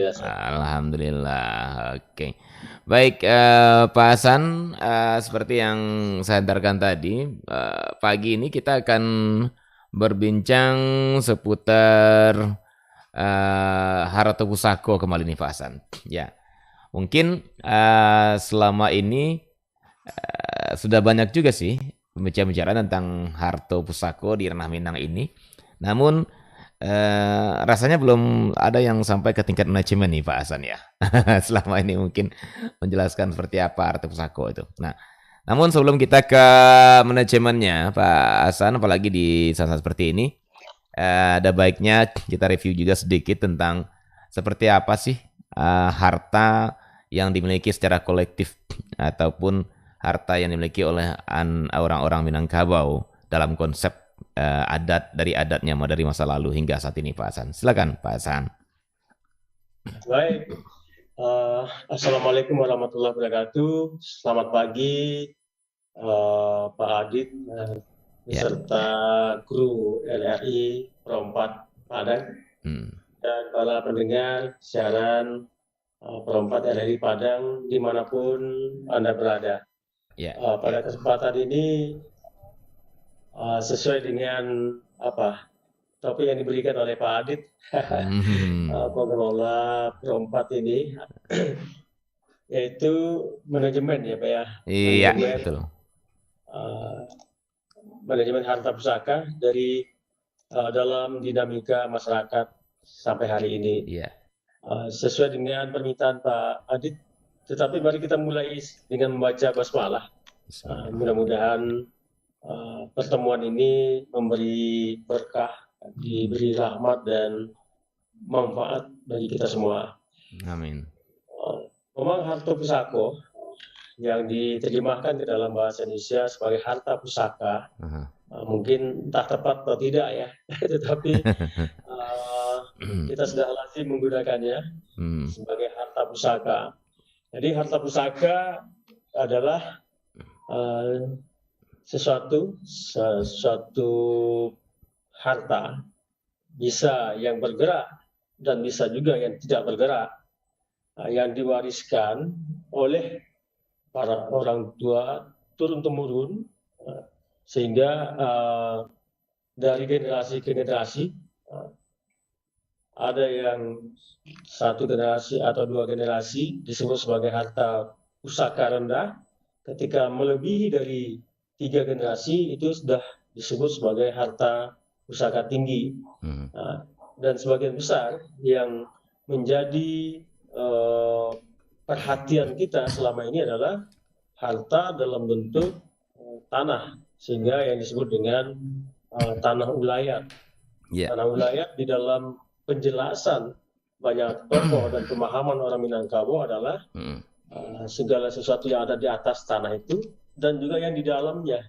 alhamdulillah sehat. Alhamdulillah. Oke. Baik, Pak Hasan, seperti yang saya antarkan tadi, pagi ini kita akan berbincang seputar Harata Pusako kembali nih Pak Hasan. Ya, mungkin selama ini sudah banyak juga sih pembicara-pembicara tentang Harto Pusako di ranah Minang ini. Namun rasanya belum ada yang sampai ke tingkat manajemen nih Pak Hasan ya. Selama ini mungkin menjelaskan seperti apa Harto Pusako itu. Nah, namun sebelum kita ke manajemennya Pak Hasan, apalagi di saat-saat seperti ini, ada baiknya kita review juga sedikit tentang seperti apa sih harta yang dimiliki secara kolektif ataupun harta yang dimiliki oleh orang-orang Minangkabau dalam konsep adat dari adatnya dari masa lalu hingga saat ini Pak Hasan. Silakan Pak Hasan. Baik, Assalamualaikum warahmatullahi wabarakatuh. Selamat pagi, Pak Adit Ya. beserta kru LRI Perempat Padang dan para pendengar siaran Perempat LRI Padang dimanapun Anda berada. Ya. Pada kesempatan ini sesuai dengan topik yang diberikan oleh Pak Adit, pengelola Perempat ini, yaitu manajemen ya Pak ya. Iya, Manajemen, betul. Manajemen harta pusaka dari dalam dinamika masyarakat sampai hari ini. Iya. Sesuai dengan permintaan Pak Adit, tetapi mari kita mulai dengan membaca basmalah. Mudah-mudahan pertemuan ini memberi berkah, diberi rahmat dan manfaat bagi kita semua. Amin. Memang harta pusako yang diterjemahkan ke dalam bahasa Indonesia sebagai harta pusaka, mungkin entah tepat atau tidak ya, tetapi kita sudah lazim menggunakannya sebagai harta pusaka. Jadi harta pusaka adalah sesuatu harta, bisa yang bergerak dan bisa juga yang tidak bergerak, yang diwariskan oleh para orang tua turun-temurun, sehingga dari generasi ke generasi, ada yang satu generasi atau dua generasi disebut sebagai harta pusaka rendah. Ketika melebihi dari 3 generasi itu sudah disebut sebagai harta pusaka tinggi. Dan sebagian besar yang menjadi perhatian kita selama ini adalah harta dalam bentuk tanah, sehingga yang disebut dengan tanah ulayat. Tanah ulayat di dalam penjelasan banyak tokoh dan pemahaman orang Minangkabau adalah segala sesuatu yang ada di atas tanah itu dan juga yang di dalamnya.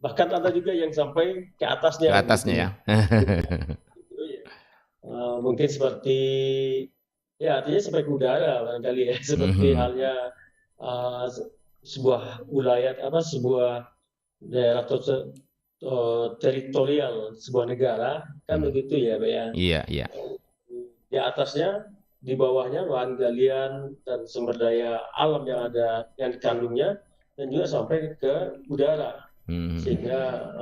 Bahkan ada juga yang sampai ke atasnya. Ke atasnya ya. Mungkin seperti ya artinya sampai ke udara barangkali ya, seperti halnya sebuah wilayah sebuah daerah teritorial sebuah negara kan begitu ya Pak ya. Iya, iya. Di atasnya, di bawahnya bahan galian dan sumber daya alam yang ada yang dikandungnya, dan juga sampai ke udara, sehingga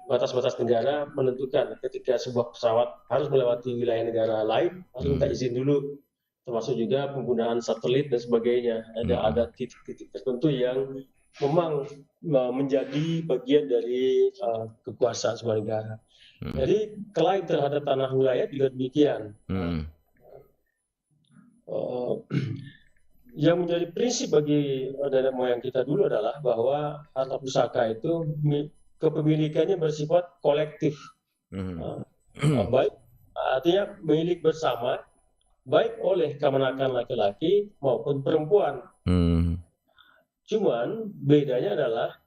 batas-batas negara menentukan ketika sebuah pesawat harus melewati wilayah negara lain harus minta izin dulu, termasuk juga penggunaan satelit dan sebagainya. Ada titik-titik tertentu yang memang menjadi bagian dari kekuasaan sebuah negara. Jadi klaim terhadap tanah wilayah juga demikian. Yang menjadi prinsip bagi nenek moyang kita dulu adalah bahwa harta pusaka itu kepemilikannya bersifat kolektif. Baik, artinya milik bersama, baik oleh kemenakan laki-laki maupun perempuan. Cuman bedanya adalah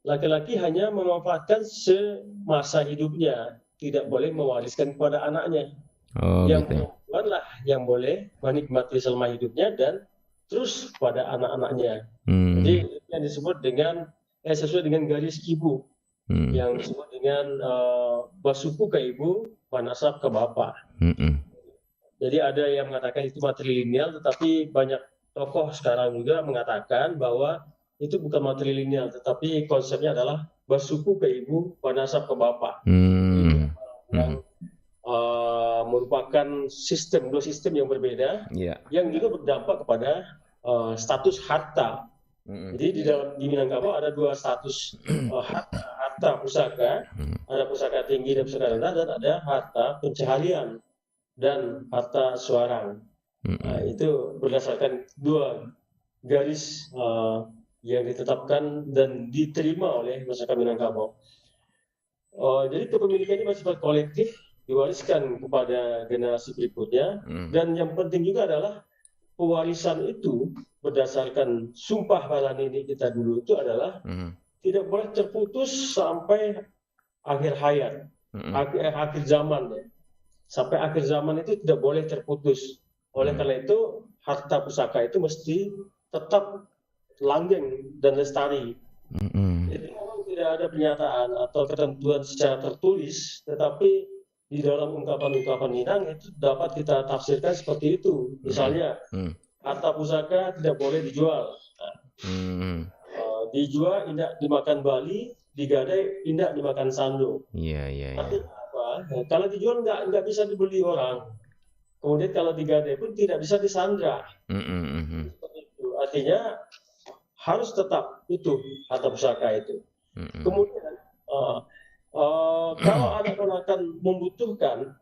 laki-laki hanya memanfaatkan semasa hidupnya, tidak boleh mewariskan kepada anaknya. Yang perempuan lah yang boleh menikmati selama hidupnya dan terus pada anak-anaknya. Jadi yang disebut dengan sesuai dengan garis ibu, yang disebut dengan basuku ke ibu, manasab ke bapak. Jadi ada yang mengatakan itu matrilineal, tetapi banyak tokoh sekarang juga mengatakan bahwa itu bukan matrilineal, tetapi konsepnya adalah bersuku ke ibu, manasab ke bapak. Yang merupakan dua sistem yang berbeda, yang juga berdampak kepada status harta. Jadi di Minangkabau ada dua status harta pusaka, ada pusaka tinggi dan pusaka rendah, dan ada harta pencaharian dan harta suarang. Itu berdasarkan dua garis yang ditetapkan dan diterima oleh masyarakat Minangkabau. Jadi kepemilikannya bersifat kolektif, diwariskan kepada generasi berikutnya, dan yang penting juga adalah pewarisan itu berdasarkan sumpah para nenek kita dulu itu adalah tidak boleh terputus sampai akhir hayat, akhir zaman ya. Sampai akhir zaman itu tidak boleh terputus. Oleh karena itu harta pusaka itu mesti tetap langgeng dan lestari. Jadi memang tidak ada pernyataan atau ketentuan secara tertulis, tetapi di dalam ungkapan-ungkapan Minang itu dapat kita tafsirkan seperti itu. Misalnya harta pusaka tidak boleh dijual. Dijual tidak dimakan bali, digadai tidak dimakan sando. Artinya apa? Kalau dijual nggak bisa dibeli orang. Kemudian kalau digadai pun tidak bisa disandra. Seperti itu. Artinya harus tetap itu harta pusaka itu. Kemudian kalau ada ponakan membutuhkan,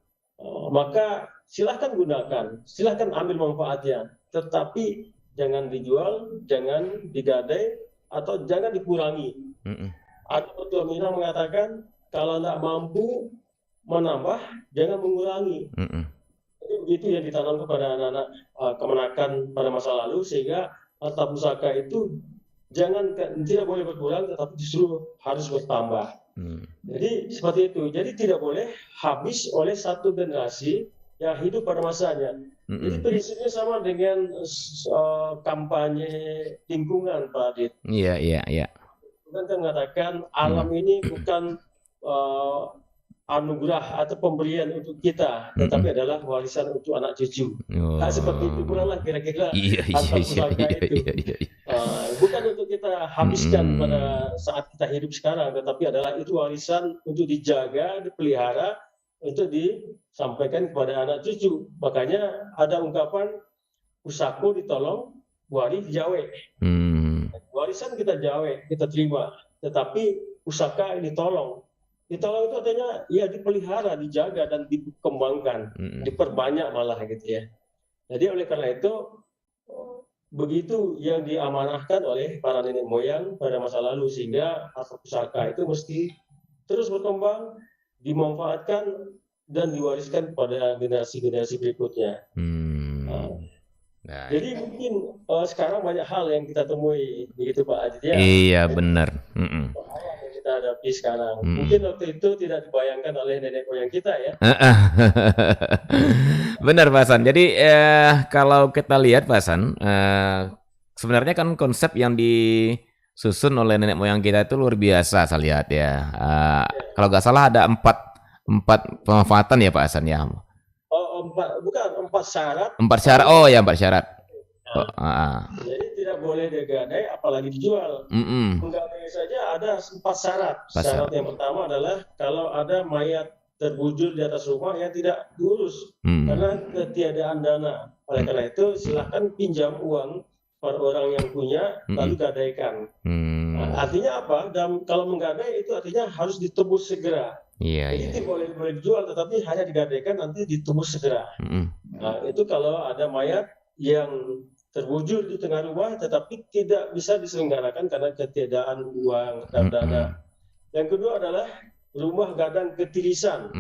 maka silahkan gunakan, silahkan ambil manfaatnya. Tetapi jangan dijual, jangan digadai, atau jangan dikurangi. Ada petua Minang mengatakan kalau tidak mampu menambah, jangan mengurangi. Jadi begitu yang ditanam kepada anak-anak kemenakan pada masa lalu, sehingga harta pusaka itu tidak boleh berkurang, tetapi justru harus bertambah. Jadi seperti itu. Jadi tidak boleh habis oleh satu generasi yang hidup pada masanya. Jadi prinsipnya sama dengan kampanye lingkungan, Pak Adit. Iya. Kan mengatakan alam ini bukan anugerah atau pemberian untuk kita, tetapi adalah warisan untuk anak cucu. Nah, seperti itu kuranglah kira-kira harta pusaka itu. Bukan untuk kita habiskan pada saat kita hidup sekarang, tetapi adalah itu warisan untuk dijaga, dipelihara, untuk disampaikan kepada anak cucu. Makanya ada ungkapan pusako ditolong, wari dijawe. Warisan kita jawe, kita terima, tetapi pusaka ditolong. Ditolong itu artinya ya dipelihara, dijaga dan dikembangkan, diperbanyak malah gitu ya. Jadi oleh karena itu begitu yang diamanahkan oleh para nenek moyang pada masa lalu, sehingga harta pusaka itu mesti terus berkembang, dimanfaatkan dan diwariskan kepada generasi-generasi berikutnya. Jadi mungkin sekarang banyak hal yang kita temui begitu Pak Adit ya. Iya benar. Kita hadapi sekarang. Mungkin waktu itu tidak dibayangkan oleh nenek moyang kita ya. Benar Pak Hasan. Jadi kalau kita lihat Pak Hasan, sebenarnya kan konsep yang disusun oleh nenek moyang kita itu luar biasa saya lihat ya. Kalau nggak salah ada empat pemanfaatan ya Pak Hasan ya. Empat syarat. Empat syarat. Oh ya, empat syarat. Jadi tidak boleh digadai, apalagi dijual. Menggadai saja ada 4 syarat. Syarat yang pertama adalah kalau ada mayat terbujur di atas rumah yang tidak diurus karena ketiadaan dana. Oleh karena itu silahkan pinjam uang pada orang yang punya lalu gadaikan. Artinya apa? Kalau menggadai itu artinya harus ditebus segera. Jadi boleh dijual, tetapi hanya digadaikan, nanti ditebus segera. Nah, itu kalau ada mayat yang terbujur di tengah rumah, tetapi tidak bisa diselenggarakan karena ketiadaan uang dan dana. Yang kedua adalah rumah gadang ketirisan.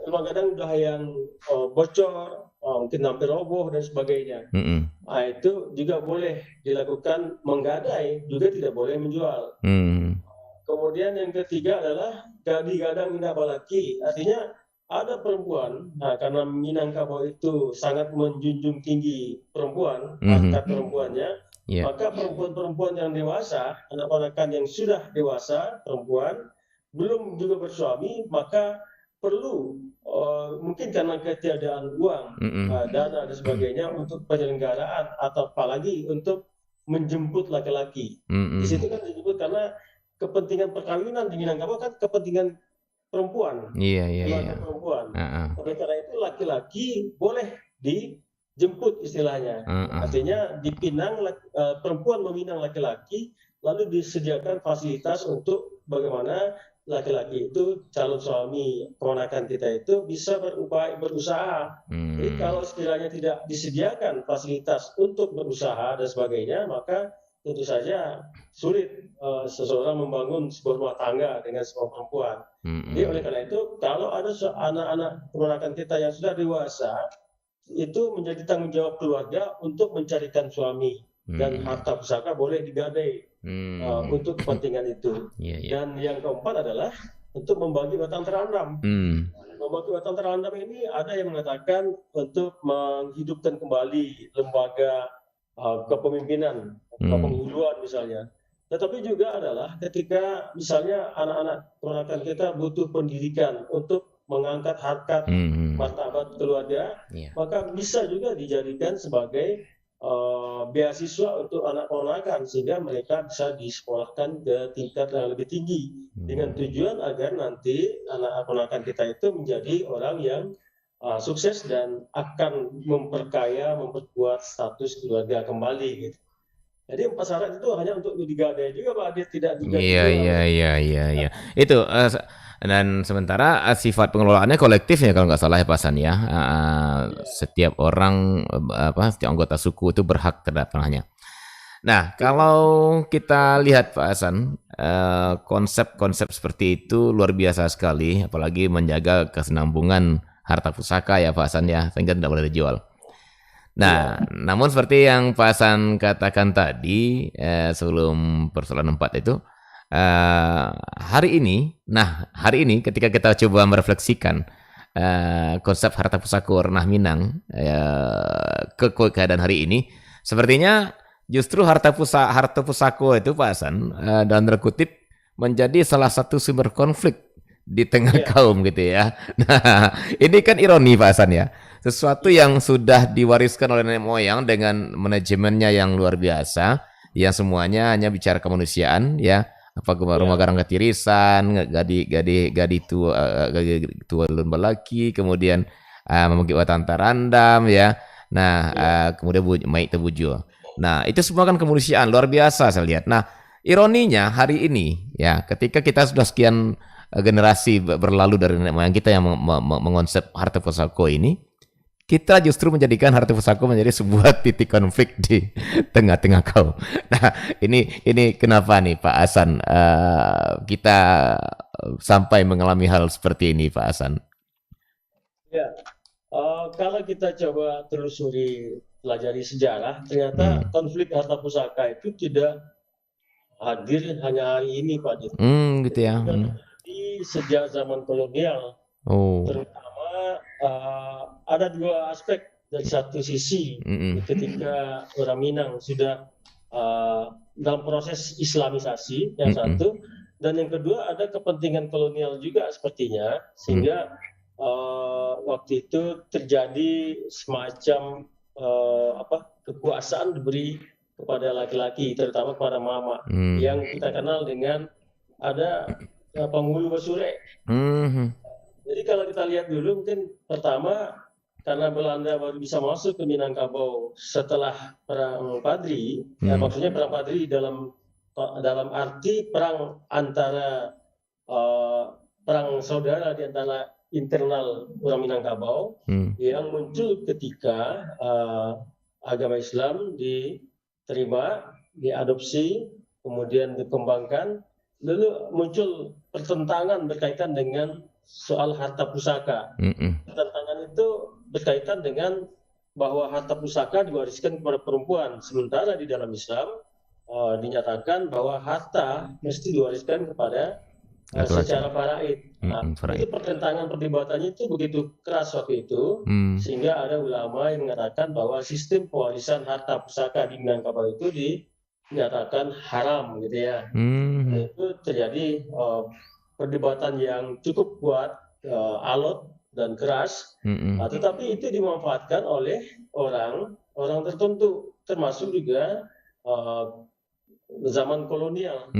Rumah gadang udah yang bocor, mungkin hampir roboh dan sebagainya. Nah, itu juga boleh dilakukan menggadai, juga tidak boleh menjual. Kemudian yang ketiga adalah gadang indah balaki, artinya ada perempuan, karena Minangkabau itu sangat menjunjung tinggi perempuan, harkat perempuannya, maka perempuan-perempuan yang dewasa, anak-anakan yang sudah dewasa, perempuan, belum juga bersuami, maka perlu mungkin karena ketiadaan uang, dana dan sebagainya untuk penyelenggaraan atau apalagi untuk menjemput laki-laki. Di situ kan disebut karena kepentingan perkawinan di Minangkabau kan kepentingan perempuan, keluarga perempuan. Oleh karena itu laki-laki boleh dijemput istilahnya. Artinya dipinang perempuan meminang laki-laki, lalu disediakan fasilitas untuk bagaimana laki-laki itu calon suami keponakan kita itu bisa berusaha. Jadi kalau sekiranya tidak disediakan fasilitas untuk berusaha dan sebagainya, maka tentu saja sulit seseorang membangun sebuah rumah tangga dengan seorang perempuan. Jadi oleh karena itu, kalau ada anak-anak keponakan kita yang sudah dewasa, itu menjadi tanggung jawab keluarga untuk mencarikan suami, dan harta pusaka boleh digadai untuk kepentingan itu. Dan yang keempat adalah untuk membagi batang terandam. Membagi batang terandam ini ada yang mengatakan untuk menghidupkan kembali lembaga kepemimpinan, kepemiluan misalnya. Tetapi juga adalah ketika misalnya anak-anak keponakan kita butuh pendidikan untuk mengangkat harkat martabat keluarga, maka bisa juga dijadikan sebagai beasiswa untuk anak ponakan sehingga mereka bisa disekolahkan ke tingkat yang lebih tinggi dengan tujuan agar nanti anak ponakan kita itu menjadi orang yang sukses dan akan memperkaya, memperkuat status keluarga kembali gitu. Jadi 4 syarat itu hanya untuk digadai juga Pak, dia tidak digadai. Iya. Itu dan sementara sifat pengelolaannya kolektif ya kalau nggak salah ya Pak Hasan ya. Setiap orang setiap anggota suku itu berhak terhadap tanahnya. Nah, kalau kita lihat Pak Hasan, konsep-konsep seperti itu luar biasa sekali, apalagi menjaga kesinambungan harta pusaka ya Pak Hasan ya, sehingga tidak boleh dijual. Nah, namun seperti yang Pak Hasan katakan tadi sebelum persoalan 4 itu, hari ini ketika kita coba merefleksikan konsep harta pusaka Ranah Minang ke keadaan hari ini, sepertinya justru harta pusaka itu Pak Hasan dalam tanda kutip menjadi salah satu sumber konflik di tengah kaum gitu ya. Nah, ini kan ironi Pak Hasan ya. Sesuatu yang sudah diwariskan oleh nenek moyang dengan manajemennya yang luar biasa, yang semuanya hanya bicara kemanusiaan ya. Apa rumah garang ketirisan, gadi tua lun balaki, kemudian membagi watan tarandam ya. Nah, kemudian maik tebujul. Nah, itu semua kan kemanusiaan luar biasa saya lihat. Nah, ironinya hari ini ya, ketika kita sudah sekian generasi berlalu dari nenek moyang kita yang mengonsep harta pusaka ini, kita justru menjadikan harta pusaka menjadi sebuah titik konflik di tengah-tengah kaum. Nah, ini kenapa nih Pak Hasan kita sampai mengalami hal seperti ini Pak Hasan? Ya, kalau kita coba telusuri, pelajari sejarah, ternyata konflik harta pusaka itu tidak hadir hanya hari ini Pak Dit. Gitu ya. Di sejak zaman kolonial, terutama ada dua aspek. Dari satu sisi, ketika orang Minang sudah dalam proses islamisasi yang satu, dan yang kedua ada kepentingan kolonial juga sepertinya, sehingga waktu itu terjadi semacam kekuasaan diberi kepada laki-laki, terutama kepada mama, yang kita kenal dengan ada penghulu basure. Jadi kalau kita lihat dulu, mungkin pertama karena Belanda baru bisa masuk ke Minangkabau setelah perang Padri, maksudnya perang Padri dalam arti perang antara perang saudara di antara internal orang Minangkabau yang muncul ketika agama Islam diterima, diadopsi, kemudian dikembangkan, lalu muncul pertentangan berkaitan dengan soal harta pusaka. Pertentangan itu berkaitan dengan bahwa harta pusaka diwariskan kepada perempuan, sementara di dalam Islam dinyatakan bahwa harta mesti diwariskan kepada secara faraid. Itu pertentangan perdebatannya itu begitu keras waktu itu, sehingga ada ulama yang mengatakan bahwa sistem pewarisan harta pusaka di Minangkabau itu dinyatakan haram gitu ya. Itu terjadi perdebatan yang cukup kuat alot dan keras, tetapi itu dimanfaatkan oleh orang tertentu, termasuk juga zaman kolonial.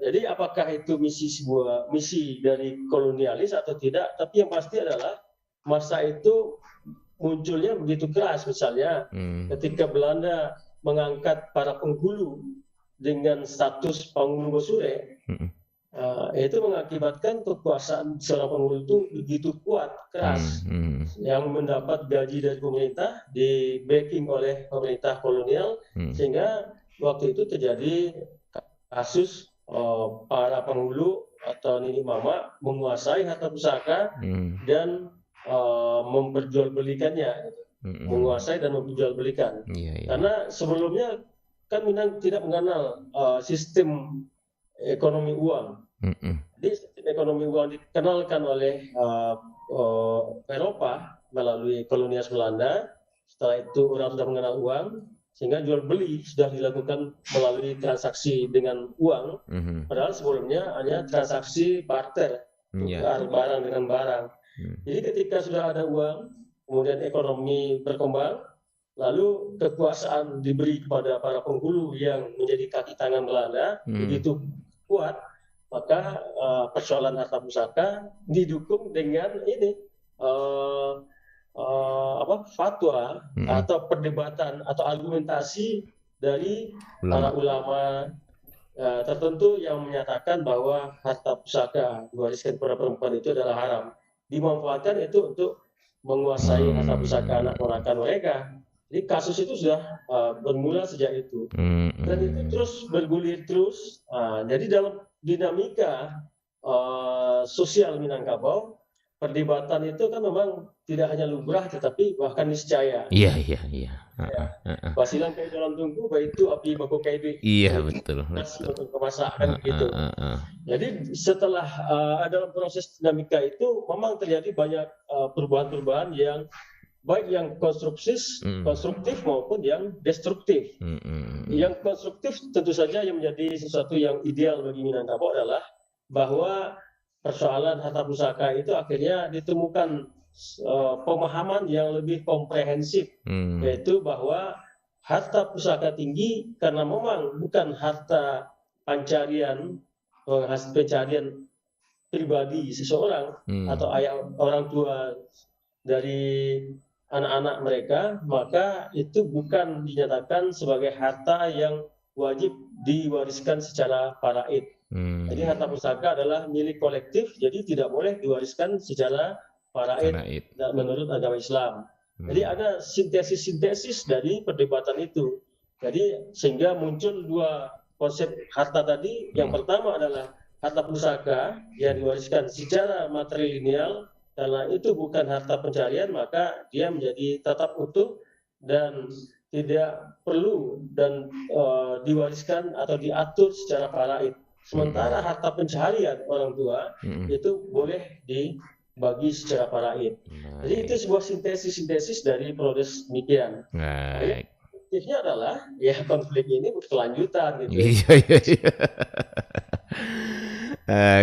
Jadi apakah itu sebuah misi dari kolonialis atau tidak? Tapi yang pasti adalah masa itu munculnya begitu keras. Misalnya ketika Belanda mengangkat para penghulu dengan status Panglima Sure, itu mengakibatkan kekuasaan seorang penghulu itu begitu kuat, keras, yang mendapat gaji dari pemerintah, di backing oleh pemerintah kolonial, sehingga waktu itu terjadi kasus para penghulu atau nini mama menguasai harta pusaka dan memperjualbelikannya, menguasai dan memperjualbelikan. Karena sebelumnya kan Minang tidak mengenal sistem ekonomi uang. Jadi sistem ekonomi uang dikenalkan oleh Eropa melalui kolonial Belanda. Setelah itu orang sudah mengenal uang, sehingga jual beli sudah dilakukan melalui transaksi dengan uang, padahal sebelumnya hanya transaksi barter, tukar barang dengan barang. Jadi ketika sudah ada uang, kemudian ekonomi berkembang, lalu kekuasaan diberi kepada para penghulu yang menjadi kaki tangan Belanda begitu kuat, maka persoalan harta pusaka didukung dengan ini fatwa atau perdebatan atau argumentasi dari para ulama tertentu yang menyatakan bahwa harta pusaka diwariskan kepada perempuan itu adalah haram, dimanfaatkan itu untuk menguasai harta pusaka anak ponakan mereka. Jadi kasus itu sudah bermula sejak itu, dan itu terus bergulir terus. Jadi dalam dinamika sosial Minangkabau, perdebatan itu kan memang tidak hanya lumrah tetapi bahkan niscaya. Iya. Basilan kayu dalam tungku, baik itu api baku kayu. Iya, betul. Untuk kemasakan gitu. Jadi setelah dalam proses dinamika itu memang terjadi banyak perubahan-perubahan yang baik yang konstruktif maupun yang destruktif. Yang konstruktif tentu saja yang menjadi sesuatu yang ideal bagi Minangkabau adalah bahwa persoalan harta pusaka itu akhirnya ditemukan pemahaman yang lebih komprehensif, yaitu bahwa harta pusaka tinggi karena memang bukan harta pencarian pribadi seseorang atau ayah orang tua dari anak-anak mereka, maka itu bukan dinyatakan sebagai harta yang wajib diwariskan secara faraid. Jadi harta pusaka adalah milik kolektif, jadi tidak boleh diwariskan secara faraid menurut agama Islam. Jadi ada sintesis dari perdebatan itu. Jadi sehingga muncul dua konsep harta tadi. Yang pertama adalah harta pusaka yang diwariskan secara matrilineal, karena itu bukan harta pencarian, maka dia menjadi tetap utuh dan tidak perlu dan diwariskan atau diatur secara faraid. Sementara harta pencaharian orang tua itu boleh dibagi secara faraid. Jadi itu sebuah sintesis dari proses demikian. Aktifnya adalah ya konflik ini berkelanjutan gitu. Iya.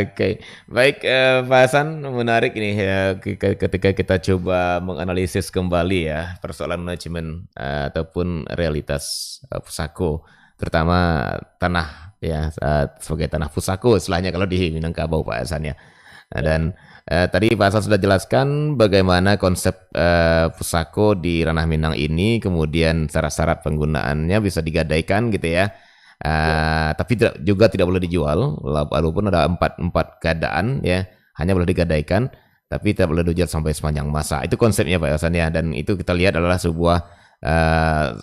Oke, baik Pak Hasan, menarik ini ya ketika kita coba menganalisis kembali ya persoalan manajemen ataupun realitas pusako, terutama tanah ya sebagai tanah pusako istilahnya kalau di Minangkabau Pak Hasan ya. Dan tadi Pak Hasan sudah jelaskan bagaimana konsep pusako di ranah Minang ini, kemudian syarat-syarat penggunaannya bisa digadaikan gitu ya. Tapi juga tidak boleh dijual, walaupun ada empat keadaan ya, hanya boleh digadaikan, tapi tidak boleh dijual sampai sepanjang masa. Itu konsepnya Pak Hasan ya, dan itu kita lihat adalah sebuah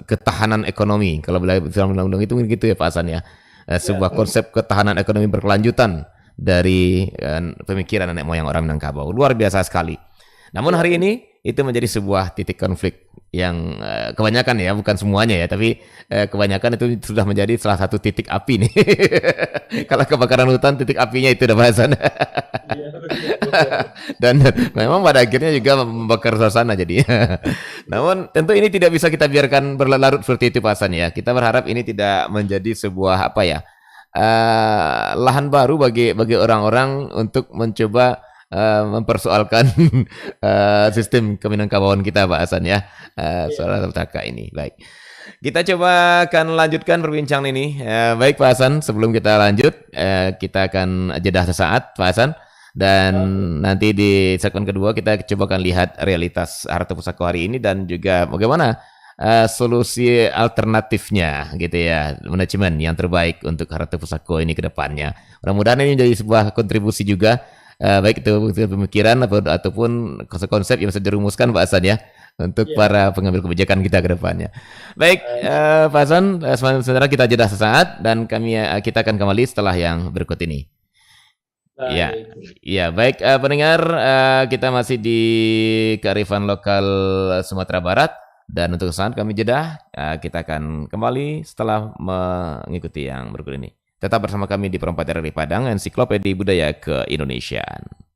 ketahanan ekonomi. Kalau dalam undang-undang itu gitu ya Pak Hasan ya, sebuah konsep ketahanan ekonomi berkelanjutan dari pemikiran nenek moyang orang Minangkabau. Luar biasa sekali. Namun hari ini itu menjadi sebuah titik konflik yang kebanyakan ya, bukan semuanya ya, tapi kebanyakan itu sudah menjadi salah satu titik api nih. Kalau kebakaran hutan, titik apinya itu udah bahasan. Dan memang pada akhirnya juga membakar suasana jadinya. Namun tentu ini tidak bisa kita biarkan berlarut seperti itu Pak Hasan ya. Kita berharap ini tidak menjadi sebuah lahan baru bagi orang-orang untuk mencoba mempersoalkan sistem Keminangkabauan kita Pak Hasan ya, soal harta pusaka ini. Baik. Kita coba akan lanjutkan perbincangan ini. Baik Pak Hasan, sebelum kita lanjut, kita akan jeda sesaat Pak Hasan. Dan nanti di segmen kedua kita coba akan lihat realitas harta pusaka hari ini dan juga bagaimana solusi alternatifnya gitu ya, manajemen yang terbaik untuk harta pusaka ini ke depannya. Mudah-mudahan ini menjadi sebuah kontribusi juga, baik itu pemikiran ataupun konsep yang bisa dirumuskan Pak Hasan ya, untuk para pengambil kebijakan kita ke depannya. Baik, Pak Hasan, sebentar kita jeda sesaat dan kita akan kembali setelah yang berikut ini. Ya, baik pendengar, kita masih di kearifan lokal Sumatera Barat dan untuk saat kami jeda, kita akan kembali setelah mengikuti yang berikut ini. Tetap bersama kami di Perempat RRI Padang, Ensiklopedia Budaya Keindonesiaan.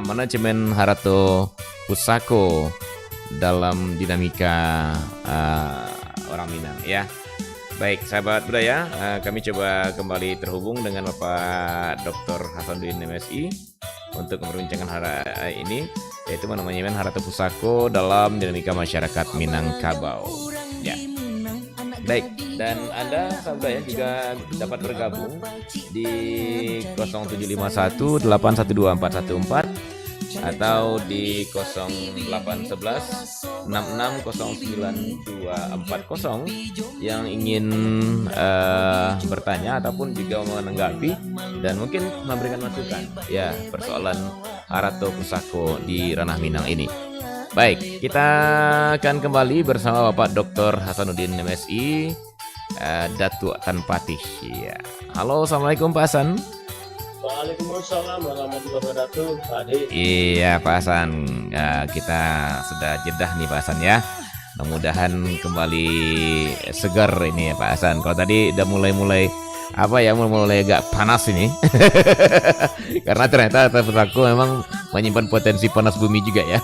manajemen Harato Pusako dalam dinamika orang Minang ya. Baik, sahabat budaya, kami coba kembali terhubung dengan Bapak Dr. Hasanuddin MSI untuk memperbincangkan hari ini, yaitu manajemen Harato Pusako dalam dinamika masyarakat Minangkabau. Ya. Baik, dan Anda sahabat budaya juga dapat bergabung di 0751 812 414 atau di 0811 6609 yang ingin bertanya ataupun juga menanggapi dan mungkin memberikan masukan ya persoalan Harato Pusako di ranah Minang ini. Baik, kita akan kembali bersama Bapak Dr. Hasanuddin MSI, Datuk Tan Patih. Ya. Halo, assalamualaikum Pak Hasan. Waalaikumsalam warahmatullahi wabarakatuh, Pak Ade. Iya Pak Hasan, ya, kita sudah jedah nih Pak Hasan ya. Mudah-mudahan kembali segar ini ya Pak Hasan. Kalau tadi udah mulai agak panas ini. Karena ternyata aku memang menyimpan potensi panas bumi juga ya.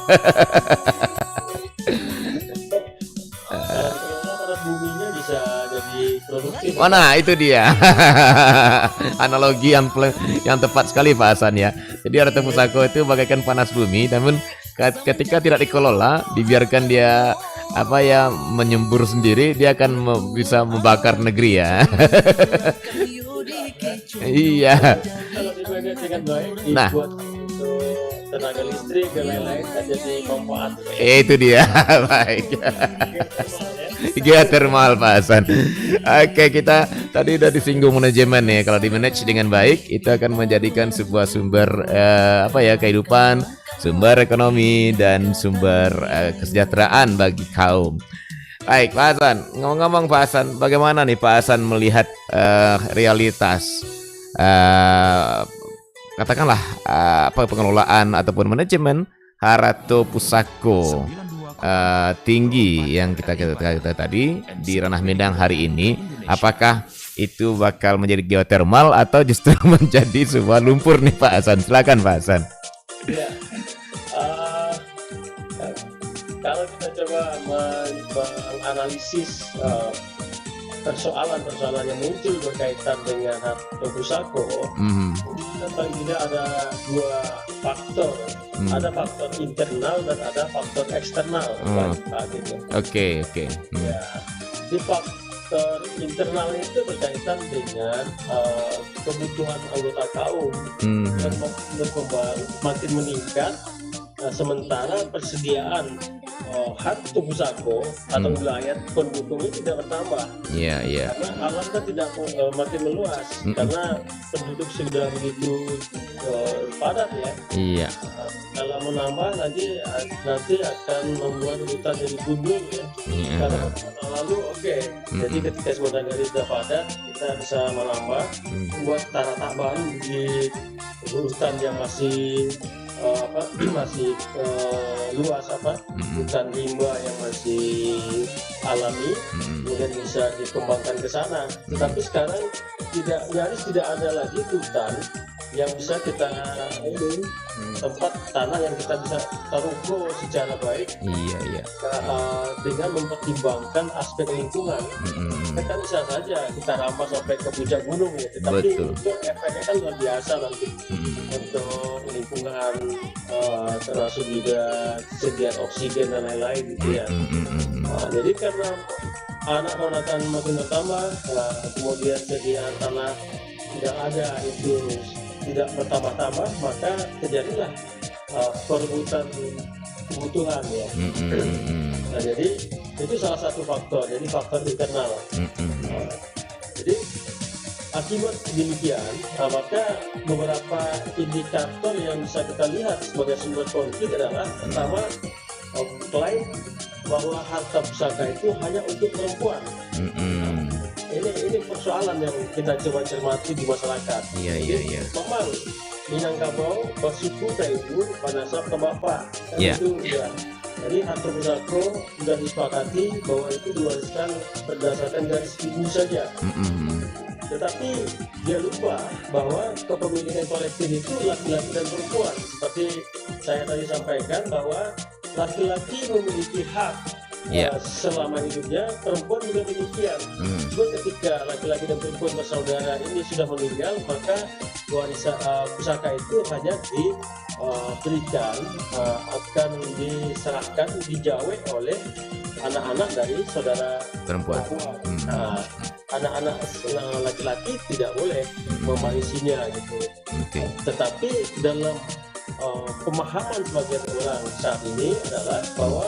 Buminya bisa jadi produktif. Mana itu dia. Analogi yang tepat sekali Pak Hasan ya. Jadi Harato Pusako itu bagaikan panas bumi, namun ketika tidak dikelola, dibiarkan dia menyembur sendiri, dia akan bisa membakar negeri ya. Iya. Kalau dimanage dengan baik, Nah, dibuat untuk tenaga listrik dan lain-lain, kan jadi manfaat. itu dia. Baik. Geothermal Pak Hasan. Oke, kita tadi udah disinggung manajemen ya. Kalau di manage dengan baik, itu akan menjadikan sebuah sumber kehidupan, sumber ekonomi dan sumber kesejahteraan bagi kaum. Baik Pak Hasan, ngomong-ngomong Pak Hasan, bagaimana nih Pak Hasan melihat realitas katakanlah pengelolaan ataupun manajemen Harato Pusako tinggi yang kita tadi di ranah Minang hari ini, apakah itu bakal menjadi geothermal atau justru menjadi sebuah lumpur nih Pak Hasan? Silakan Pak Hasan. Ya, kalau kita coba menganalisis persoalan-persoalan yang muncul berkaitan dengan Harato Pusako, paling tidak ada dua faktor. Ada faktor internal dan ada faktor eksternal. Oke. Ya, di faktor internal itu berkaitan dengan kebutuhan anggota kaum yang berkembang makin meningkat, sementara persediaan Harato Pusako atau wilayah pendukungnya tidak bertambah. Iya. Karena alam kan tidak makin meluas, karena penduduk sudah begitu padat ya. Iya. Kalau menambah nanti akan membuat hutan jadi gundul ya. Kalau lalu jadi ketika sebuah negara sudah padat, kita bisa menambah, buat tanah baru di hutan yang masih luas, hutan rimba yang masih alami, kemudian bisa dikembangkan ke sana. Tetapi sekarang nyaris tidak ada lagi hutan yang bisa kita tempat tanah yang kita bisa taruh secara baik. Iya. Dengan mempertimbangkan aspek lingkungan. Kita bisa saja kita rampas sampai ke puncak gunung ya, tetapi itu efeknya kan luar biasa nanti untuk lingkungan, termasuk juga sediaan oksigen dan lain-lain gitu ya. Jadi karena anak-anak akan makin bertambah, kemudian sediaan tanah tidak ada, itu tidak bertambah-tambah, maka terjadilah perebutan kebutuhan ya. Nah, jadi itu salah satu faktor, jadi faktor internal. Jadi akibat demikian, maka beberapa indikator yang bisa kita lihat sebagai sumber konflik adalah pertama, klaim bahwa harta pusaka itu hanya untuk perempuan. Ini persoalan yang kita coba cermati di masyarakat. Iya. Memang Minangkabau bersuku ke ibu, panasab ke bapak. Itu ya. Jadi Harato Pusako sudah disepakati bahwa itu diwariskan berdasarkan garis ibu saja. tetapi dia lupa bahwa kepemilikan kolektif itu laki-laki dan perempuan. Seperti saya tadi sampaikan bahwa laki-laki memiliki hak selama hidupnya, perempuan juga demikian. Cuma ketika laki-laki dan perempuan bersaudara ini sudah meninggal, maka warisan pusaka itu hanya diberikan, akan diserahkan, dijawab oleh anak-anak dari saudara perempuan. Anak-anak laki-laki tidak boleh mewarisinya gitu. Tetapi dalam pemahaman sebagian orang saat ini adalah bahwa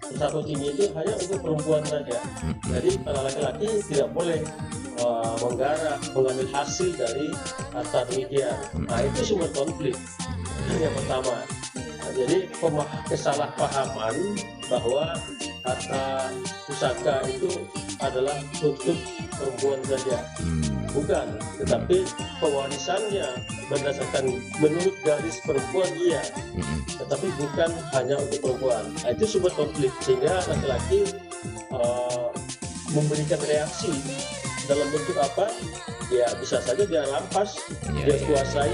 satu tinggi itu hanya untuk perempuan saja. Jadi para laki-laki tidak boleh menggarap, mengambil hasil dari harta demikian. Nah, itu sumber konflik yang pertama. Nah, jadi kesalahpahaman bahwa harta pusaka itu adalah untuk perempuan saja. Bukan, tetapi pewarisannya berdasarkan menurut garis perempuan iya, tetapi bukan hanya untuk perempuan. Nah, itu sumber konflik, sehingga laki-laki memberikan reaksi dalam bentuk apa? Ya bisa saja dia rampas, dia kuasai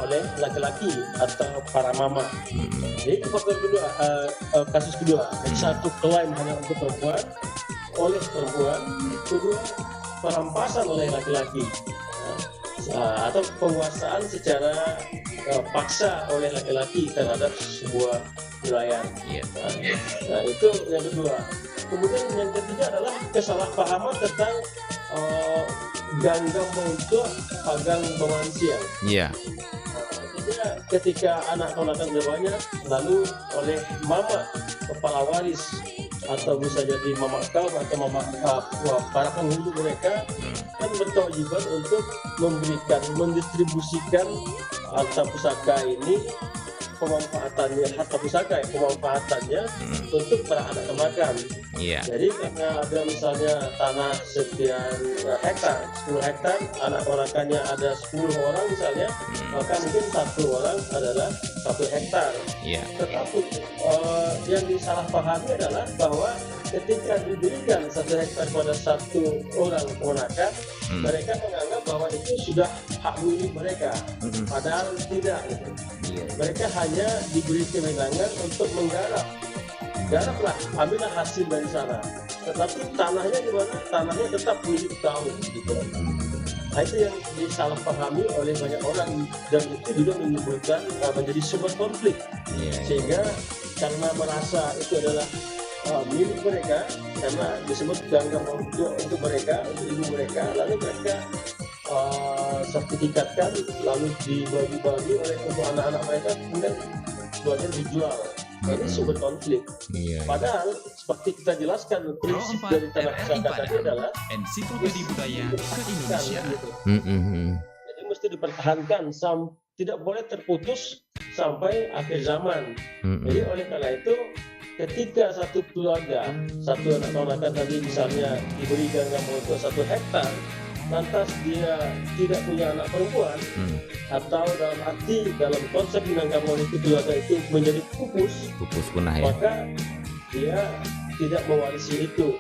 oleh laki-laki atau para mama. Jadi itu faktor kedua, kasus kedua. Jadi satu, klaim hanya untuk perempuan oleh perempuan, kedua perampasan oleh laki-laki, atau penguasaan secara paksa oleh laki-laki terhadap sebuah wilayah. Nah, itu yang kedua. Kemudian yang ketiga adalah kesalahpahaman tentang ganggam untuk pagang pemansia. Ketika anak ponakan banyak, lalu oleh mama kepala waris atau bisa jadi mama kaum atau mama para penghulu mereka kan berkewajiban untuk mendistribusikan harta pusaka ini, harta pusaka pemanfaatannya untuk para anak ponakan. Jadi karena ada misalnya tanah sekian hektar, 10 hektar, anak ponakannya ada 10 orang misalnya, maka mungkin satu orang adalah 1 hektar. Tetapi yang disalahpahami adalah bahwa ketika diberikan 1 hektar pada satu orang ponakan, mereka menganggap bahwa itu sudah hak milik mereka, padahal tidak. Mereka hanya diberi kewenangan untuk menggarap. Garaplah, ambillah hasil dari sana. Tetapi tanahnya di mana? Tanahnya tetap milik kaum. Gitu. Nah, itu yang disalahpahami oleh banyak orang, dan itu juga menimbulkan menjadi sumber konflik. Sehingga karena merasa itu adalah milik mereka, karena disebut ganggam untuk mereka, untuk ibu mereka, lalu mereka sertifikatkan, lalu dibagi-bagi oleh untuk anak-anak mereka, kemudian sebagian dijual. Ini sumber konflik. Padahal seperti kita jelaskan, prinsip dari tanah pusaka tadi adalah ensiklopedia budaya ke-Indonesia. Gitu. Jadi mesti dipertahankan, tidak boleh terputus sampai akhir zaman. Jadi oleh karena itu, ketika satu keluarga, satu anak ponakan tadi misalnya diberi ganggam untuk 1 hektar, lantas dia tidak punya anak perempuan, atau dalam konsep Minangkabau itu keluarga itu menjadi pupus punah, maka dia tidak mewarisi itu.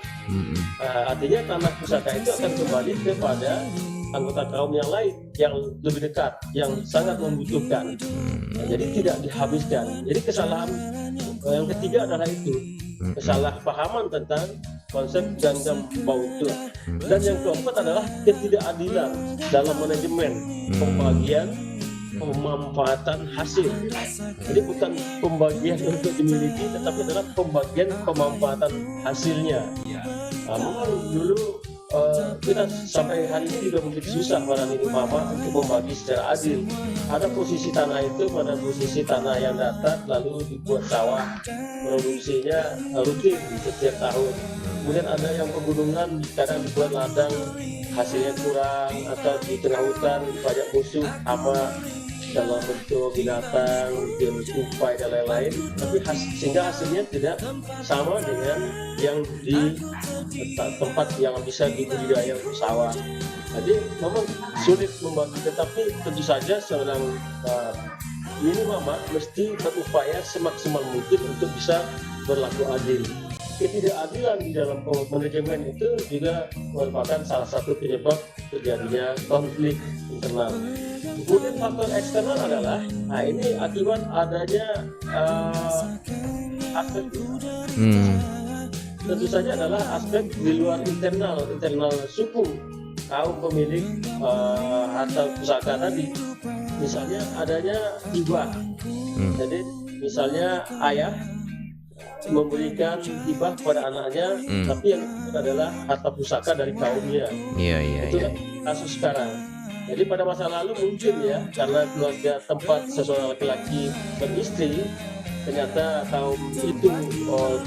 Artinya tanah pusaka itu akan kembali kepada anggota kaum yang lain yang lebih dekat, yang sangat membutuhkan. Jadi tidak dihabiskan. Jadi kesalahan yang ketiga adalah itu, kesalahpahaman tentang konsep ganggam bautur. Dan yang keempat adalah ketidakadilan dalam manajemen pembagian pemanfaatan hasil. Jadi bukan pembagian untuk dimiliki, tetapi adalah pembagian pemanfaatan hasilnya. Memang dulu kita sampai hari ini juga mungkin susah para nenek mama untuk membagi secara adil. Ada posisi tanah itu pada posisi tanah yang datar, lalu dibuat sawah, produksinya rutin setiap tahun. Kemudian ada yang pegunungan, kadang dibuat ladang, hasilnya kurang, atau di tengah hutan banyak musuh, hama dalam bentuk binatang, tupai dan lain-lain, tapi sehingga hasilnya tidak sama dengan yang di tempat yang bisa dibudidaya untuk sawah. Jadi memang sulit membagi, tetapi tentu saja seorang ini mama mesti berupaya semaksimal mungkin untuk bisa berlaku adil. ketidakadilan di dalam manajemen itu juga merupakan salah satu penyebab terjadinya konflik internal. Kemudian faktor eksternal adalah, nah ini akibat adanya aspek tentu saja adalah aspek di luar internal suku kaum pemilik harta pusaka tadi. Misalnya adanya hibah. Jadi misalnya ayah memberikan hibah kepada anaknya, tapi yang itu adalah harta pusaka dari kaumnya. Itu kan kasus sekarang. Jadi pada masa lalu mungkin ya, karena keluarga tempat seseorang laki-laki beristri, ternyata kaum itu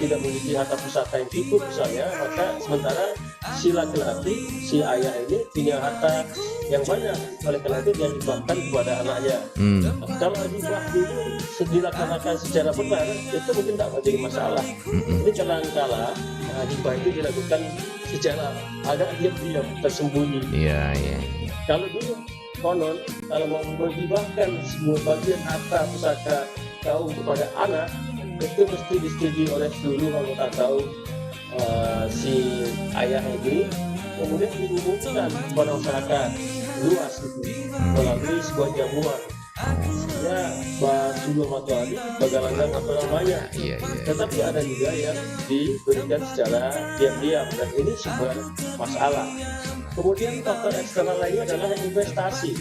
tidak memiliki harta pusaka yang cukup misalnya, maka sementara si laki-laki, si ayah ini punya harta yang banyak, oleh karena itu dia hibahkan kepada anaknya. Kalau hibah dulu dilaksanakan secara benar, itu mungkin tidak menjadi masalah. Ini kadang-kala hibah itu dilakukan secara agak diam-diam, tersembunyi. Kalau dulu konon, kalau mau menghibahkan semua bagian harta pusaka kaum kepada anak, itu mesti disetujui oleh seluruh anggota kaum si ayah ini, kemudian diumumkan kepada masyarakat luas itu melalui sebuah jamuan. Sehingga sebelum waktu hari bagalangan atau namanya. Tetapi ada juga yang diberikan secara diam-diam, dan ini sebuah masalah. Kemudian faktor eksternal lainnya adalah investasi.